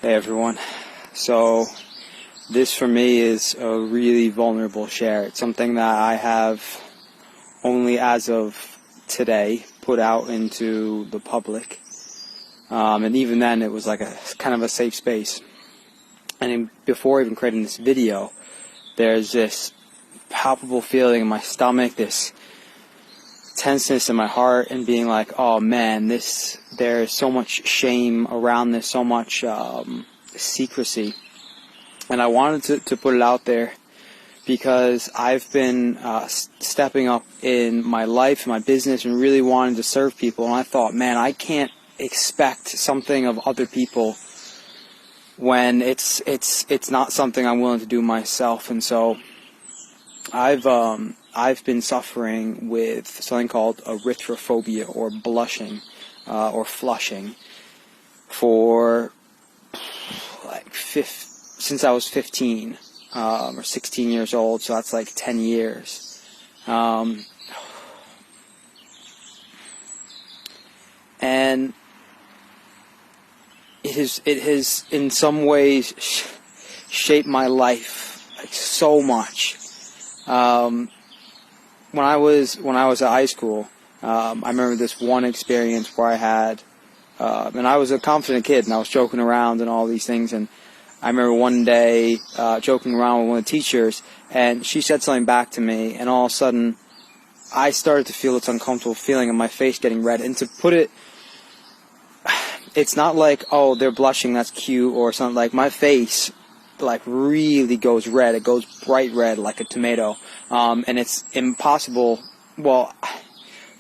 Hey everyone. So this for me is a really vulnerable share. It's something that I have only as of today put out into the public. And even then it was like a kind of a safe space. And before even creating this video, there's this palpable feeling in my stomach, this tenseness in my heart, and being like, oh man, there's so much shame around this, so much secrecy. And I wanted to put it out there because I've been stepping up in my life, my business, and really wanting to serve people. And I thought, man, I can't expect something of other people when it's not something I'm willing to do myself. And so I've been suffering with something called erythrophobia, or blushing, or flushing, for since I was 15 or 16 years old. So that's like 10 years. And it has in some ways shaped my life like so much. When I was at high school, I remember this one experience where I had, and I was a confident kid, and I was joking around and all these things, and I remember one day joking around with one of the teachers, and she said something back to me, and all of a sudden, I started to feel this uncomfortable feeling in my face getting red. And to put it, it's not like, oh, they're blushing, that's cute, or something. Like, my face like really goes red. It goes bright red like a tomato, and it's impossible. Well,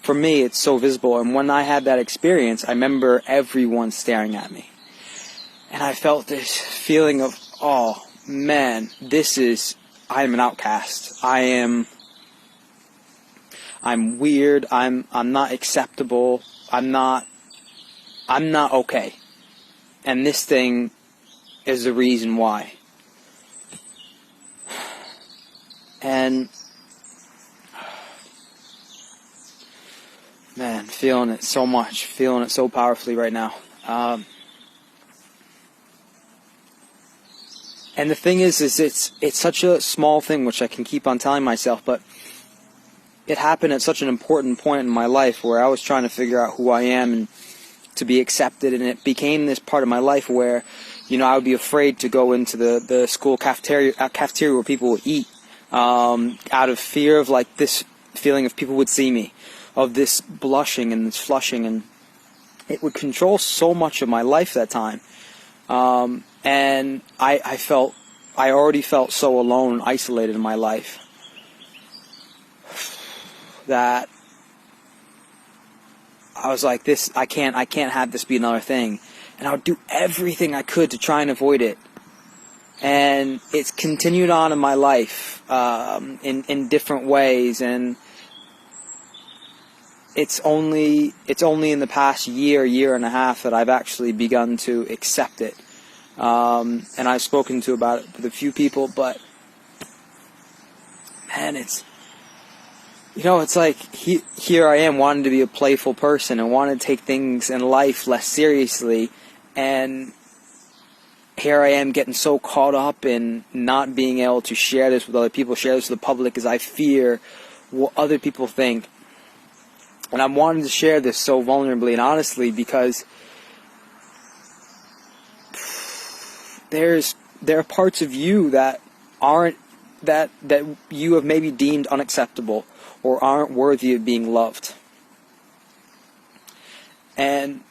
for me it's so visible. And when I had that experience, I remember everyone staring at me, and I felt this feeling of, oh man, I am an outcast. I'm weird. I'm not acceptable. I'm not okay, and this thing is the reason why. And man, feeling it so much, feeling it so powerfully right now. And the thing is it's such a small thing, which I can keep on telling myself, but it happened at such an important point in my life where I was trying to figure out who I am and to be accepted, and it became this part of my life where, I would be afraid to go into the school cafeteria where people would eat, out of fear of like this feeling of people would see me, of this blushing and this flushing, and it would control so much of my life that time. And I already felt so alone and isolated in my life that I was like, I can't have this be another thing. And I would do everything I could to try and avoid it. And it's continued on in my life, in different ways. And it's only in the past year and a half that I've actually begun to accept it. And I've spoken about it with a few people, but man, it's like here I am wanting to be a playful person and wanting to take things in life less seriously, and here I am getting so caught up in not being able to share this with other people, share this with the public, because I fear what other people think. And I'm wanting to share this so vulnerably and honestly because there are parts of you that aren't that you have maybe deemed unacceptable or aren't worthy of being loved. And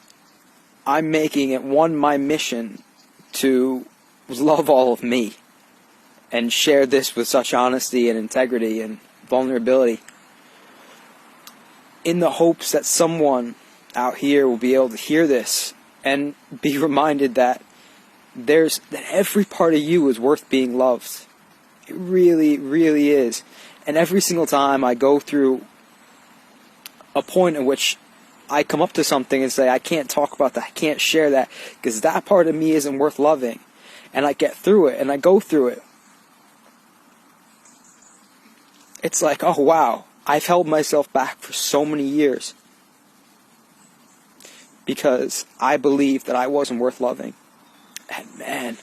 I'm making it my mission to love all of me and share this with such honesty and integrity and vulnerability, in the hopes that someone out here will be able to hear this and be reminded that every part of you is worth being loved. It really, really is. And every single time I go through a point in which I come up to something and say, I can't talk about that, I can't share that, because that part of me isn't worth loving, and I get through it, and I go through it, it's like, oh wow, I've held myself back for so many years because I believed that I wasn't worth loving. And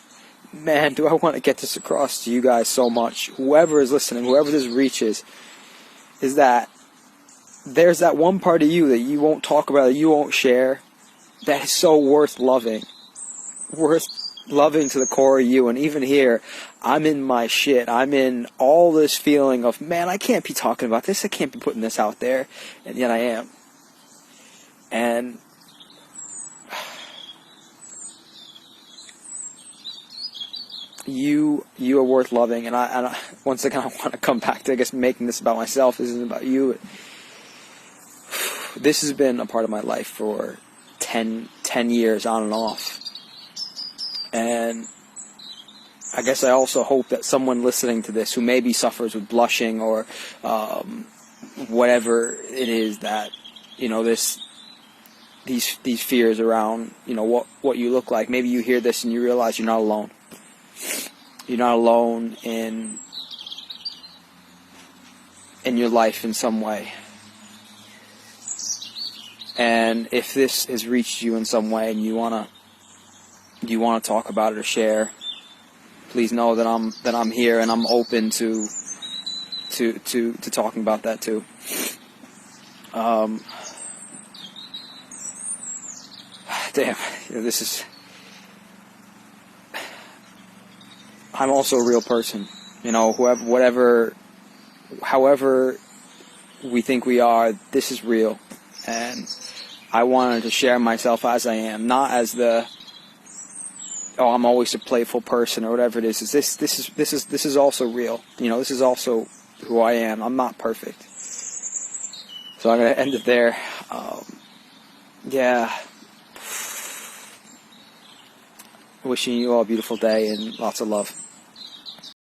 man, do I want to get this across to you guys so much. Whoever is listening, whoever this reaches, is that there's that one part of you that you won't talk about, that you won't share, that is so worth loving. Worth loving to the core of you. And even here, I'm in my shit. I'm in all this feeling of, man, I can't be talking about this. I can't be putting this out there. And yet I am. And you are worth loving. And I once again, I want to come back to, I guess, making this about myself. This isn't about you. This has been a part of my life for 10 years on and off. And I guess I also hope that someone listening to this who maybe suffers with blushing or whatever it is that, you know, these fears around, you know, what you look like. Maybe you hear this and you realize you're not alone. You're not alone in your life in some way. And if this has reached you in some way and you wanna talk about it or share, please know that I'm here and I'm open to talking about that too. Damn, this is. I'm also a real person, you know. However we think we are, this is real, and I wanted to share myself as I am, not as the, oh, I'm always a playful person or whatever it is. This is also real, you know. This is also who I am. I'm not perfect, so I'm gonna end it there. Yeah. Wishing you all a beautiful day and lots of love.